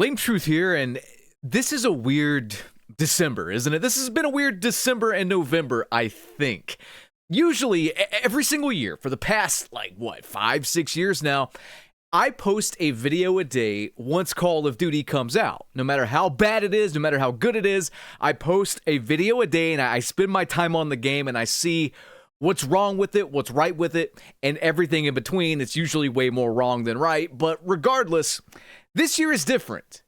Lame Truth here, and this is a weird December, isn't it? This has been a weird December and November, I think. Usually, every single year, for the past, 5, 6 years now, I post a video a day once Call of Duty comes out. No matter how bad it is, no matter how good it is, I post a video a day and I spend my time on the game and I see what's wrong with it, what's right with it, and everything in between. It's usually way more wrong than right, but regardless, this year is different.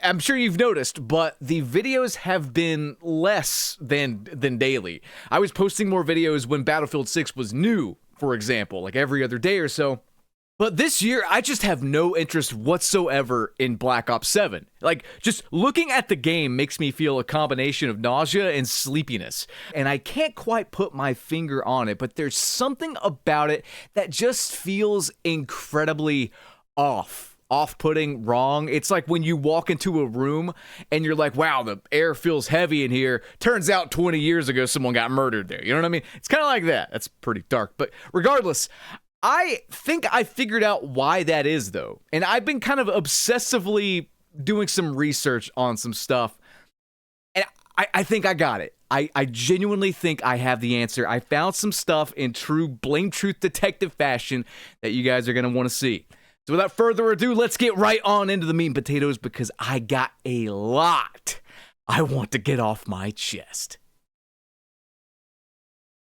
I'm sure you've noticed, but the videos have been less than daily. I was posting more videos when Battlefield 6 was new, for example, like every other day or so. But this year, I just have no interest whatsoever in Black Ops 7. Just looking at the game makes me feel a combination of nausea and sleepiness. And I can't quite put my finger on it, but there's something about it that just feels incredibly off-putting, wrong. It's like when you walk into a room and you're like, wow, the air feels heavy in here. Turns out 20 years ago, someone got murdered there. You know what I mean? It's kind of like that. That's pretty dark. But regardless, I think I figured out why that is, though. And I've been kind of obsessively doing some research on some stuff. And I think I got it. I genuinely think I have the answer. I found some stuff in true Blame Truth detective fashion that you guys are going to want to see. So without further ado, let's get right on into the meat and potatoes because I got a lot I want to get off my chest.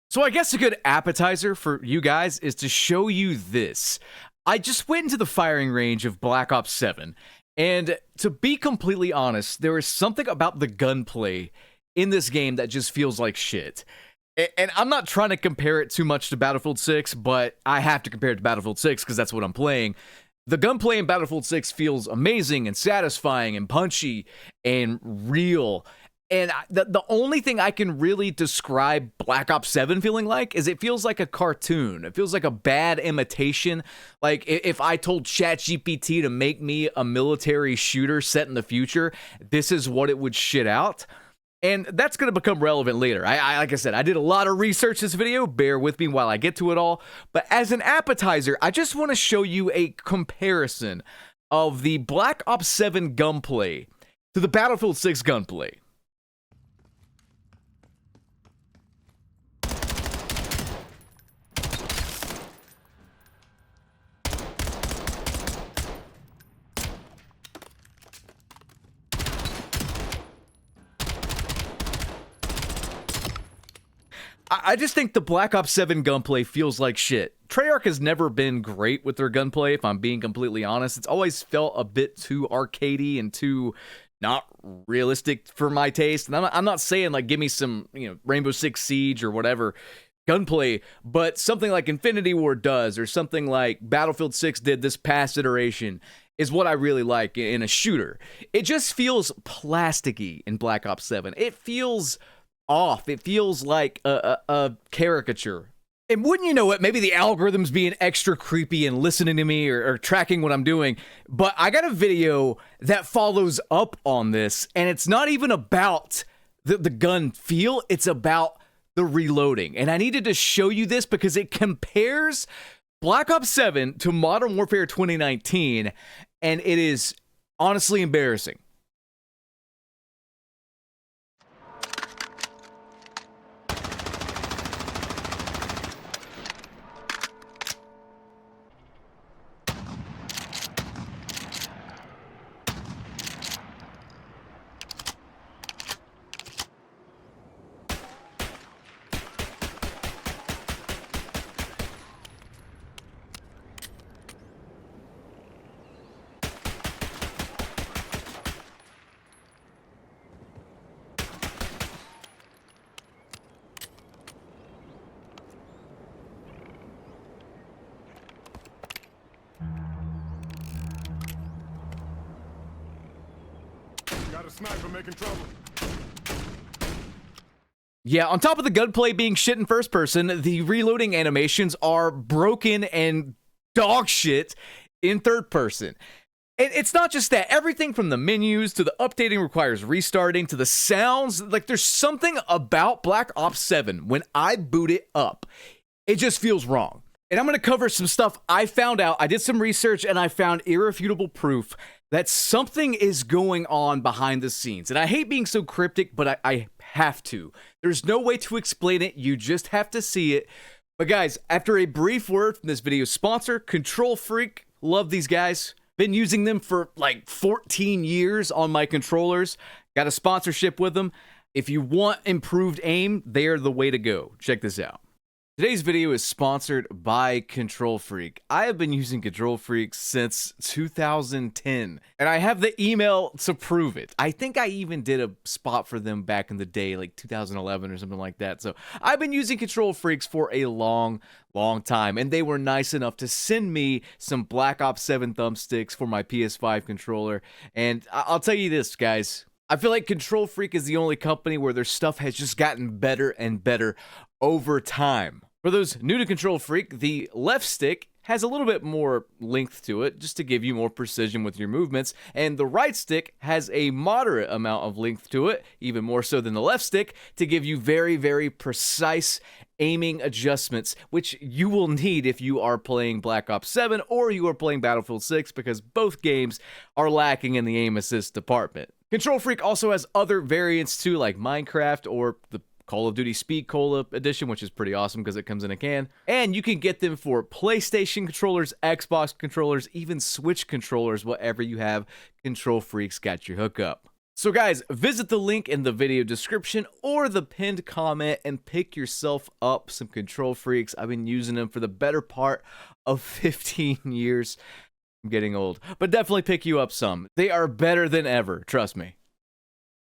So I guess a good appetizer for you guys is to show you this. I just went into the firing range of Black Ops 7, and to be completely honest, there is something about the gunplay in this game that just feels like shit. And I'm not trying to compare it too much to Battlefield 6, but I have to compare it to Battlefield 6 because that's what I'm playing. The gunplay in Battlefield 6 feels amazing and satisfying and punchy and real. And the only thing I can really describe Black Ops 7 feeling like is it feels like a cartoon. It feels like a bad imitation. Like if I told ChatGPT to make me a military shooter set in the future, this is what it would shit out. And that's going to become relevant later. Like I said, I did a lot of research this video. Bear with me while I get to it all. But as an appetizer, I just want to show you a comparison of the Black Ops 7 gunplay to the Battlefield 6 gunplay. I just think the Black Ops 7 gunplay feels like shit. Treyarch has never been great with their gunplay, if I'm being completely honest. It's always felt a bit too arcadey and too not realistic for my taste. And I'm not saying, give me some, Rainbow Six Siege or whatever gunplay, but something like Infinity Ward does, or something like Battlefield 6 did this past iteration, is what I really like in a shooter. It just feels plasticky in Black Ops 7. It feels off. It feels like a caricature. And wouldn't you know it, maybe the algorithm's being extra creepy and listening to me or tracking what I'm doing, but I got a video that follows up on this, and it's not even about the gun feel, it's about the reloading. And I needed to show you this because it compares Black Ops 7 to Modern Warfare 2019, and it is honestly embarrassing. Got a sniper making trouble. Yeah, on top of the gunplay being shit in first person, the reloading animations are broken and dog shit in third person. And it's not just that. Everything from the menus to the updating requires restarting to the sounds. There's something about Black Ops 7 when I boot it up, it just feels wrong. And I'm going to cover some stuff I found out. I did some research and I found irrefutable proof that something is going on behind the scenes. And I hate being so cryptic, but I have to. There's no way to explain it. You just have to see it. But guys, after a brief word from this video's sponsor, Control Freak, love these guys. Been using them for like 14 years on my controllers. Got a sponsorship with them. If you want improved aim, they are the way to go. Check this out. Today's video is sponsored by Control Freak. I have been using Control Freak since 2010, and I have the email to prove it. I think I even did a spot for them back in the day, like 2011 or something like that. So I've been using Control Freaks for a long time, and they were nice enough to send me some Black Ops 7 thumbsticks for my PS5 controller. And I'll tell you this, guys. I feel like Control Freak is the only company where their stuff has just gotten better and better over time. For those new to Control Freak, the left stick has a little bit more length to it, just to give you more precision with your movements, and the right stick has a moderate amount of length to it, even more so than the left stick, to give you very, very precise aiming adjustments, which you will need if you are playing Black Ops 7 or you are playing Battlefield 6, because both games are lacking in the aim assist department. Control Freak also has other variants too, like Minecraft or the Call of Duty Speed Cola edition, which is pretty awesome because it comes in a can. And you can get them for PlayStation controllers, Xbox controllers, even Switch controllers, whatever you have. Control Freak's got your hookup. So guys, visit the link in the video description or the pinned comment and pick yourself up some Control Freaks. I've been using them for the better part of 15 years. I'm getting old, but definitely pick you up some. They are better than ever, trust me.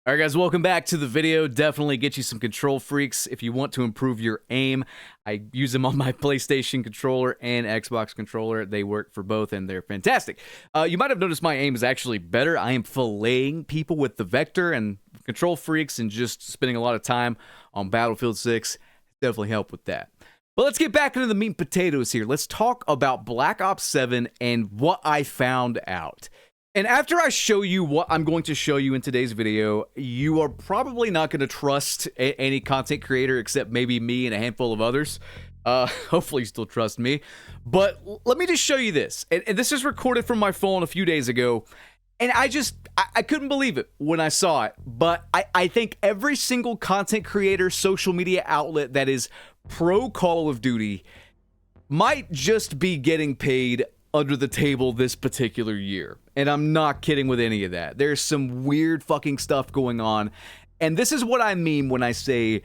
Alright guys, welcome back to the video. Definitely get you some Control Freaks if you want to improve your aim. I use them on my PlayStation controller and Xbox controller. They work for both and they're fantastic. You might have noticed my aim is actually better. I am filleting people with the Vector, and Control Freaks and just spending a lot of time on Battlefield 6 definitely help with that. But let's get back into the meat and potatoes here. Let's talk about Black Ops 7 and what I found out. And after I show you what I'm going to show you in today's video, you are probably not going to trust any content creator except maybe me and a handful of others. Hopefully you still trust me. But let me just show you this. And this is recorded from my phone a few days ago. And I couldn't believe it when I saw it. But I think every single content creator, social media outlet that is pro Call of Duty might just be getting paid under the table this particular year. And I'm not kidding with any of that. There's some weird fucking stuff going on. And this is what I mean when I say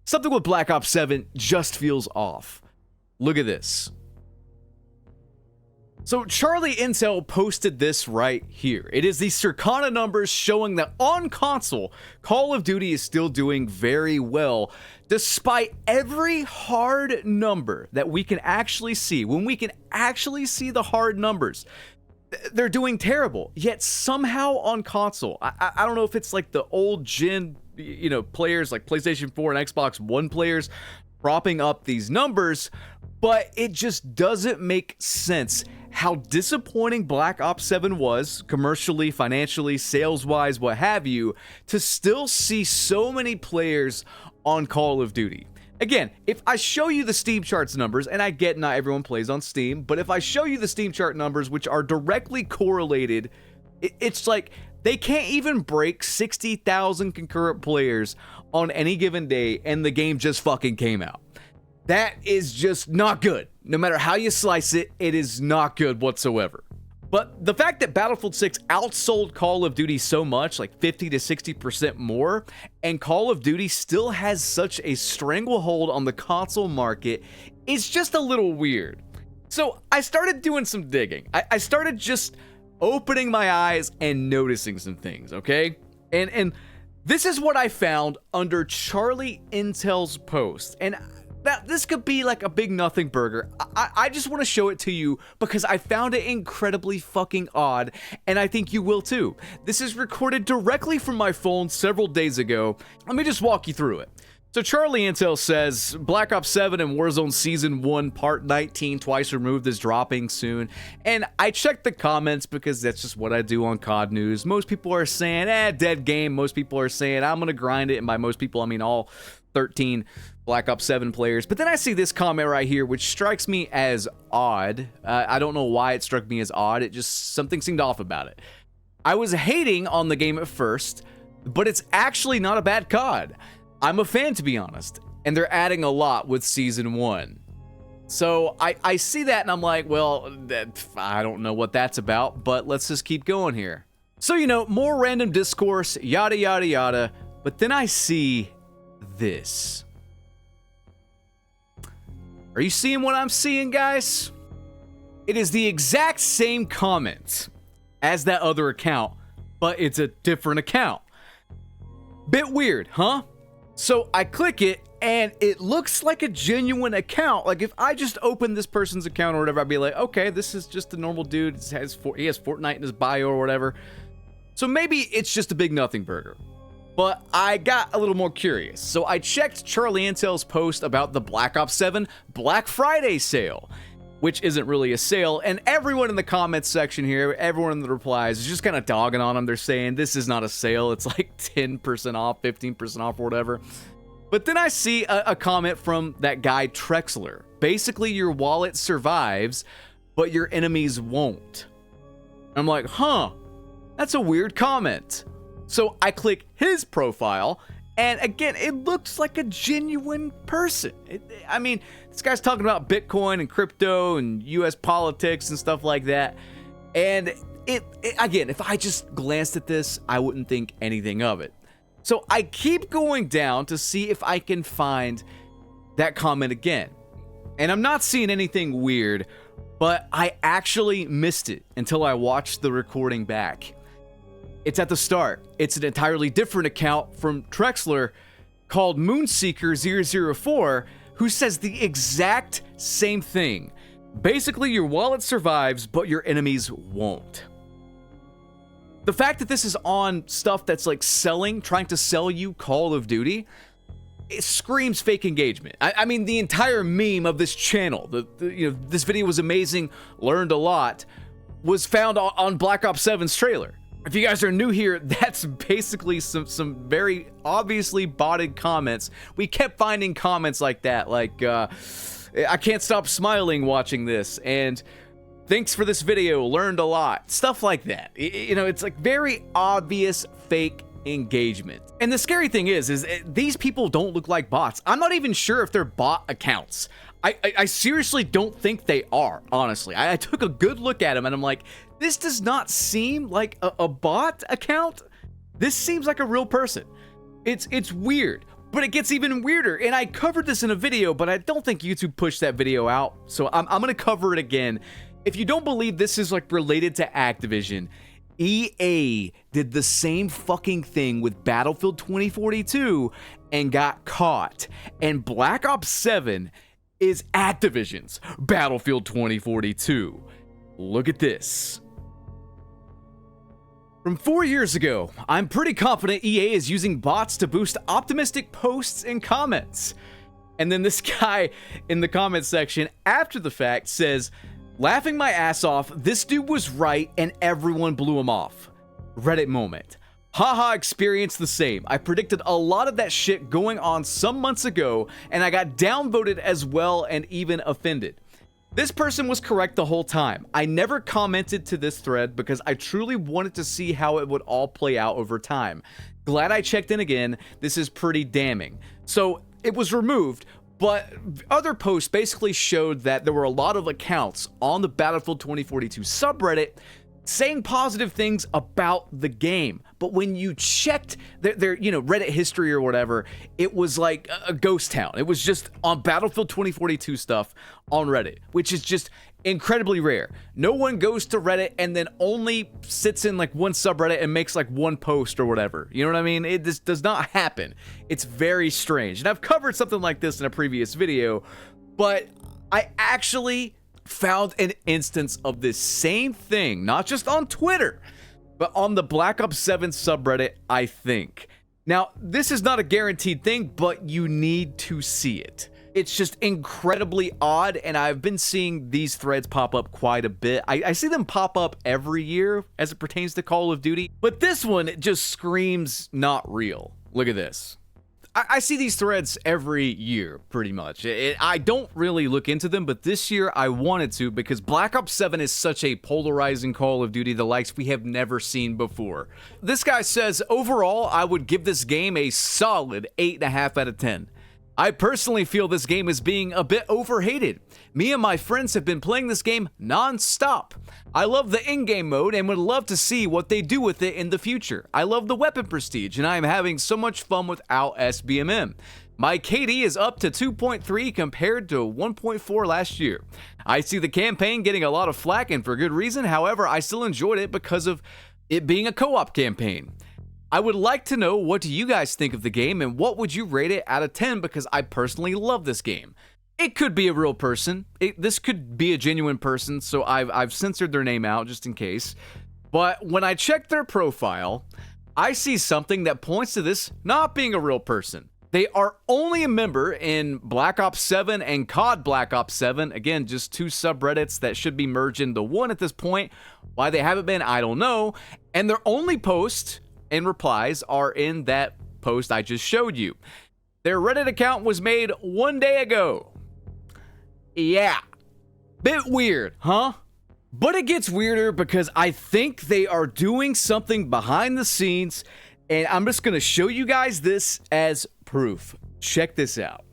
something with Black Ops 7 just feels off. Look at this. So Charlie Intel posted this right here. It is the Circana numbers showing that on console, Call of Duty is still doing very well, despite every hard number that we can actually see. When we can actually see the hard numbers, they're doing terrible. Yet somehow on console, I don't know if it's like the old gen, players like PlayStation 4 and Xbox One players propping up these numbers, but it just doesn't make sense how disappointing Black Ops 7 was, commercially, financially, sales-wise, what have you, to still see so many players on Call of Duty. Again, if I show you the Steam charts numbers, and I get not everyone plays on Steam, but if I show you the Steam chart numbers, which are directly correlated, it's like they can't even break 60,000 concurrent players on any given day, and the game just fucking came out. That is just not good. No matter how you slice it, it is not good whatsoever. But the fact that Battlefield 6 outsold Call of Duty so much, like 50 to 60% more, and Call of Duty still has such a stranglehold on the console market is just a little weird. So I started doing some digging. I started just opening my eyes and noticing some things, okay? And this is what I found under Charlie Intel's post. And now, this could be like a big nothing burger. I just want to show it to you because I found it incredibly fucking odd, and I think you will too. This is recorded directly from my phone several days ago. Let me just walk you through it. So Charlie Intel says, Black Ops 7 and Warzone Season 1 Part 19 Twice Removed is dropping soon. And I checked the comments because that's just what I do on COD News. Most people are saying, dead game. Most people are saying, I'm going to grind it. And by most people, I mean all 13 Black Ops 7 players. But then I see this comment right here, which strikes me as odd. I don't know why it struck me as odd. It just, something seemed off about it. I was hating on the game at first, but it's actually not a bad COD. I'm a fan, to be honest, and they're adding a lot with Season 1. So I see that and I'm like, well, I don't know what that's about, but let's just keep going here. So, you know, more random discourse, yada, yada, yada, but then I see this. Are you seeing what I'm seeing, guys? It is the exact same comment as that other account, but it's a different account. Bit weird, huh? So I click it, and it looks like a genuine account. Like, if I just opened this person's account or whatever, I'd be like, okay, this is just a normal dude. He has Fortnite in his bio or whatever. So maybe it's just a big nothing burger. But I got a little more curious. So I checked Charlie Intel's post about the Black Ops 7 Black Friday sale, which isn't really a sale. And everyone in the comments section here, everyone in the replies is just kind of dogging on them. They're saying this is not a sale. It's like 10% off, 15% off, or whatever. But then I see a comment from that guy Trexler. Basically, your wallet survives, but your enemies won't. I'm like, huh, that's a weird comment. So I click his profile, and again, it looks like a genuine person. I mean, this guy's talking about Bitcoin and crypto and US politics and stuff like that. And again, if I just glanced at this, I wouldn't think anything of it. So I keep going down to see if I can find that comment again. And I'm not seeing anything weird, but I actually missed it until I watched the recording back. It's at the start. It's an entirely different account from Trexler called Moonseeker004, who says the exact same thing. Basically, your wallet survives, but your enemies won't. The fact that this is on stuff that's like trying to sell you Call of Duty, it screams fake engagement. I mean, the entire meme of this channel, this video was amazing, learned a lot, was found on Black Ops 7's trailer. If you guys are new here, that's basically some very obviously botted comments. We kept finding comments like that, like, I can't stop smiling watching this, and thanks for this video, learned a lot. Stuff like that. You know, it's like very obvious fake engagement. And the scary thing is these people don't look like bots. I'm not even sure if they're bot accounts. I seriously don't think they are, honestly. I took a good look at them and I'm like, this does not seem like a bot account. This seems like a real person. It's weird, but it gets even weirder. And I covered this in a video, but I don't think YouTube pushed that video out. So I'm gonna cover it again. If you don't believe this is like related to Activision, EA did the same fucking thing with Battlefield 2042 and got caught. And Black Ops 7 is Activision's Battlefield 2042. Look at this. From 4 years ago, I'm pretty confident EA is using bots to boost optimistic posts and comments. And then this guy in the comment section after the fact says, laughing my ass off, this dude was right and everyone blew him off. Reddit moment. Haha, experienced the same. I predicted a lot of that shit going on some months ago and I got downvoted as well and even offended. This person was correct the whole time. I never commented to this thread because I truly wanted to see how it would all play out over time. Glad I checked in again. This is pretty damning. So it was removed, but other posts basically showed that there were a lot of accounts on the Battlefield 2042 subreddit saying positive things about the game. But when you checked their Reddit history or whatever, it was like a ghost town. It was just on Battlefield 2042 stuff on Reddit, which is just incredibly rare. No one goes to Reddit and then only sits in like one subreddit and makes like one post or whatever. You know what I mean? This does not happen. It's very strange. And I've covered something like this in a previous video, but I actually found an instance of this same thing, not just on Twitter, but on the Black Ops 7 subreddit, I think. Now, this is not a guaranteed thing, but you need to see it. It's just incredibly odd, and I've been seeing these threads pop up quite a bit. I see them pop up every year as it pertains to Call of Duty, but this one just screams not real. Look at this. I see these threads every year, pretty much. I don't really look into them, but this year I wanted to because Black Ops 7 is such a polarizing Call of Duty, the likes we have never seen before. This guy says, overall, I would give this game a solid 8.5 out of 10. I personally feel this game is being a bit overhated. Me and my friends have been playing this game non-stop. I love the in-game mode and would love to see what they do with it in the future. I love the weapon prestige and I am having so much fun without SBMM. My KD is up to 2.3 compared to 1.4 last year. I see the campaign getting a lot of flack and for good reason, however, I still enjoyed it because of it being a co-op campaign. I would like to know what do you guys think of the game and what would you rate it out of 10 because I personally love this game. It could be a real person. This could be a genuine person, so I've censored their name out just in case. But when I check their profile, I see something that points to this not being a real person. They are only a member in Black Ops 7 and COD Black Ops 7. Again, just two subreddits that should be merged into one at this point. Why they haven't been, I don't know. And their only post and replies are in that post I just showed you. Their Reddit account was made 1 day ago. Yeah. Bit weird, huh? But it gets weirder because I think they are doing something behind the scenes, and I'm just going to show you guys this as proof. Check this out.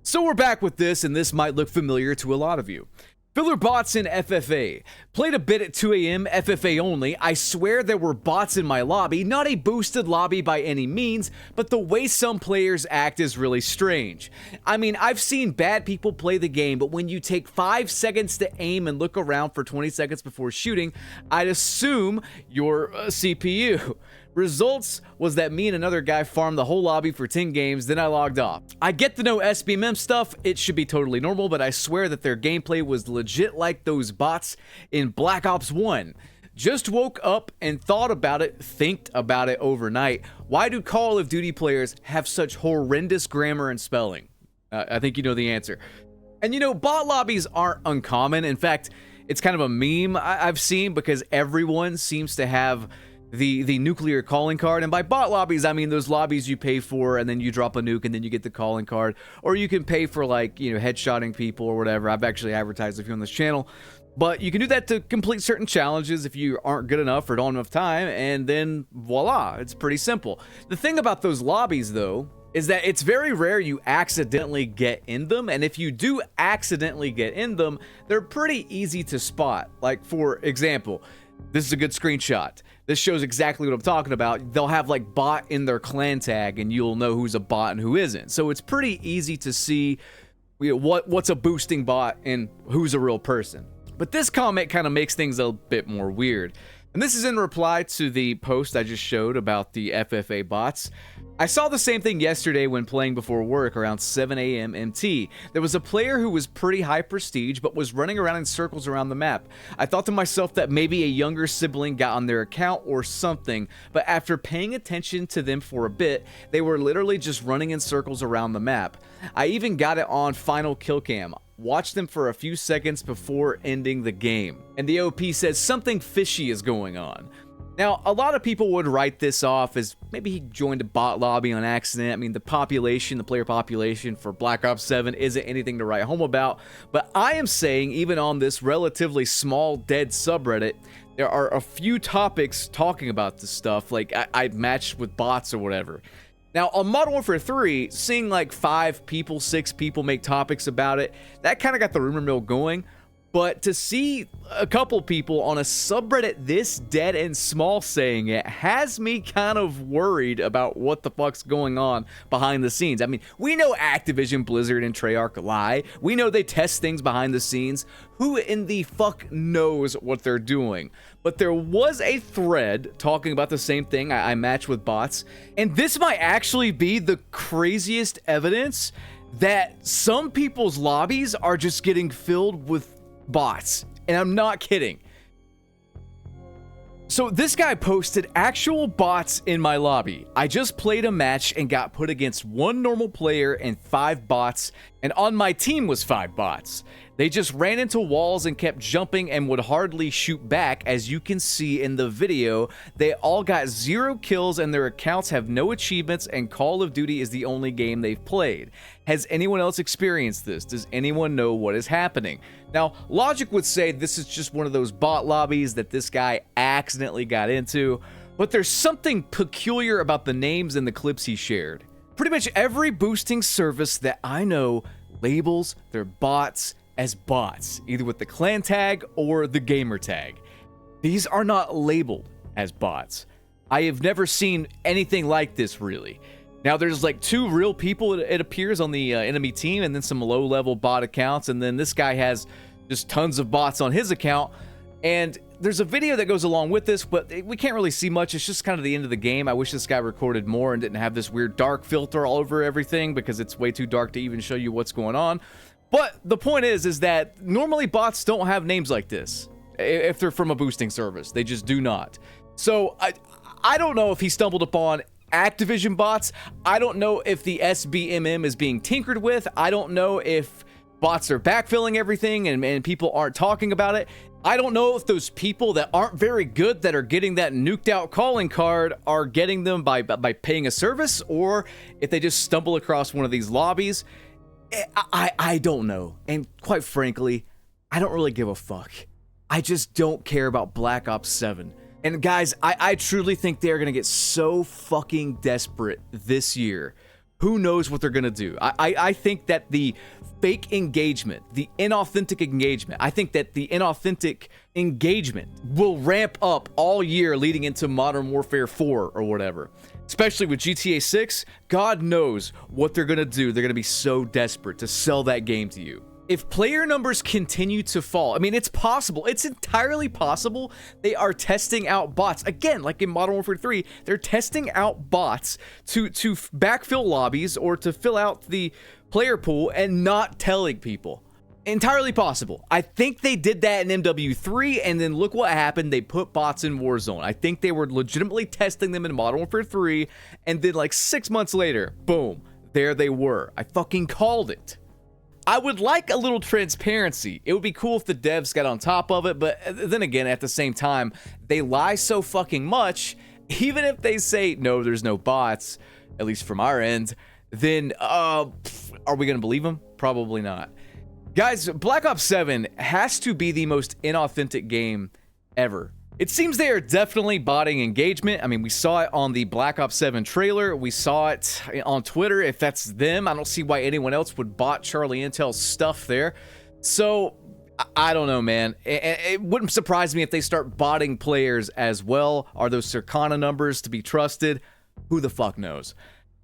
So we're back with this, and this might look familiar to a lot of you. Filler bots in FFA. Played a bit at 2 a.m. FFA only. I swear there were bots in my lobby. Not a boosted lobby by any means, but the way some players act is really strange. I mean, I've seen bad people play the game, but when you take 5 seconds to aim and look around for 20 seconds before shooting, I'd assume you're a CPU. Results was that me and another guy farmed the whole lobby for 10 games, then I logged off. I get the no SBMM stuff, it should be totally normal, but I swear that their gameplay was legit like those bots in Black Ops 1. Just woke up and thought about it overnight. Why do Call of Duty players have such horrendous grammar and spelling? I think you know the answer. And you know, bot lobbies aren't uncommon. In fact, it's kind of a meme I've seen because everyone seems to have the nuclear calling card, and by bot lobbies I mean those lobbies you pay for and then you drop a nuke and then you get the calling card, or you can pay for, like, you know, headshotting people or whatever. I've actually advertised a few on this channel, but you can do that to complete certain challenges if you aren't good enough or don't have enough time, and then voila, it's pretty simple. The thing about those lobbies though is that it's very rare you accidentally get in them, and if you do accidentally get in them, they're pretty easy to spot. Like, for example, this is a good screenshot. This shows exactly what I'm talking about. They'll have like bot in their clan tag and you'll know who's a bot and who isn't. So it's pretty easy to see, you know, what's a boosting bot and who's a real person. But this comment kind of makes things a bit more weird. And this is in reply to the post I just showed about the FFA bots. I saw the same thing yesterday when playing before work around 7 a.m. MT. There was a player who was pretty high prestige but was running around in circles around the map. I thought to myself that maybe a younger sibling got on their account or something, but after paying attention to them for a bit, they were literally just running in circles around the map. I even got it on final kill cam. Watch them for a few seconds before ending the game. And the OP says something fishy is going on. Now, a lot of people would write this off as maybe he joined a bot lobby on accident. I mean, the player population for Black Ops 7 isn't anything to write home about. But I am saying, even on this relatively small dead subreddit, there are a few topics talking about this stuff, like I matched with bots or whatever. Now, on Modern Warfare 3, seeing like 5 people, 6 people make topics about it, that kind of got the rumor mill going. But to see a couple people on a subreddit this dead and small saying it has me kind of worried about what the fuck's going on behind the scenes. I mean, we know Activision, Blizzard, and Treyarch lie. We know they test things behind the scenes. Who in the fuck knows what they're doing? But there was a thread talking about the same thing. I matched with bots. And this might actually be the craziest evidence that some people's lobbies are just getting filled with bots, and I'm not kidding. So this guy posted actual bots in my lobby. I just played a match and got put against 1 normal player and 5 bots, And on my team was 5 bots. They just ran into walls and kept jumping and would hardly shoot back. As you can see in the video, they all got 0 kills and their accounts have no achievements, and Call of Duty is the only game they've played. Has anyone else experienced this? Does anyone know what is happening? Now, logic would say this is just one of those bot lobbies that this guy accidentally got into, but there's something peculiar about the names and the clips he shared. Pretty much every boosting service that I know labels their bots as bots, either with the clan tag or the gamer tag. These are not labeled as bots. I have never seen anything like this, really. Now, there's like 2 real people, it appears, on the enemy team, and then some low-level bot accounts, and then this guy has just tons of bots on his account. And there's a video that goes along with this, but we can't really see much. It's just kind of the end of the game. I wish this guy recorded more and didn't have this weird dark filter all over everything, because it's way too dark to even show you what's going on. But the point is that normally bots don't have names like this if they're from a boosting service. They just do not. So I don't know if he stumbled upon Activision bots. I don't know if the SBMM is being tinkered with. I don't know if bots are backfilling everything and people aren't talking about it. I don't know if those people that aren't very good that are getting that nuked out calling card are getting them by paying a service, or if they just stumble across one of these lobbies. I don't know. And quite frankly, I don't really give a fuck. I just don't care about Black Ops 7. And guys, I truly think they're going to get so fucking desperate this year. Who knows what they're going to do? I think that the fake engagement, the inauthentic engagement, I think that the inauthentic engagement will ramp up all year leading into Modern Warfare 4 or whatever. Especially with GTA 6, God knows what they're going to do. They're going to be so desperate to sell that game to you. If player numbers continue to fall, I mean, it's possible. It's entirely possible they are testing out bots. Again, like in Modern Warfare 3, they're testing out bots to backfill lobbies or to fill out the player pool and not telling people. Entirely possible. I think they did that in MW3, and then look what happened. They put bots in Warzone. I think they were legitimately testing them in Modern Warfare 3, and then like 6 months later, boom, there they were. I fucking called it. I would like a little transparency. It would be cool if the devs got on top of it, but then again, at the same time, they lie so fucking much. Even if they say, no, there's no bots, at least from our end, then are we going to believe them? Probably not. Guys, Black Ops 7 has to be the most inauthentic game ever. It seems they are definitely botting engagement. I mean, we saw it on the Black Ops 7 trailer. We saw it on Twitter. If that's them, I don't see why anyone else would bot Charlie Intel's stuff there. So, I don't know, man. It wouldn't surprise me if they start botting players as well. Are those Circana numbers to be trusted? Who the fuck knows?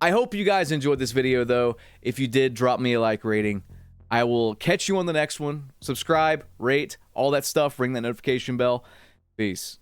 I hope you guys enjoyed this video, though. If you did, drop me a like rating. I will catch you on the next one. Subscribe, rate, all that stuff. Ring that notification bell. Peace.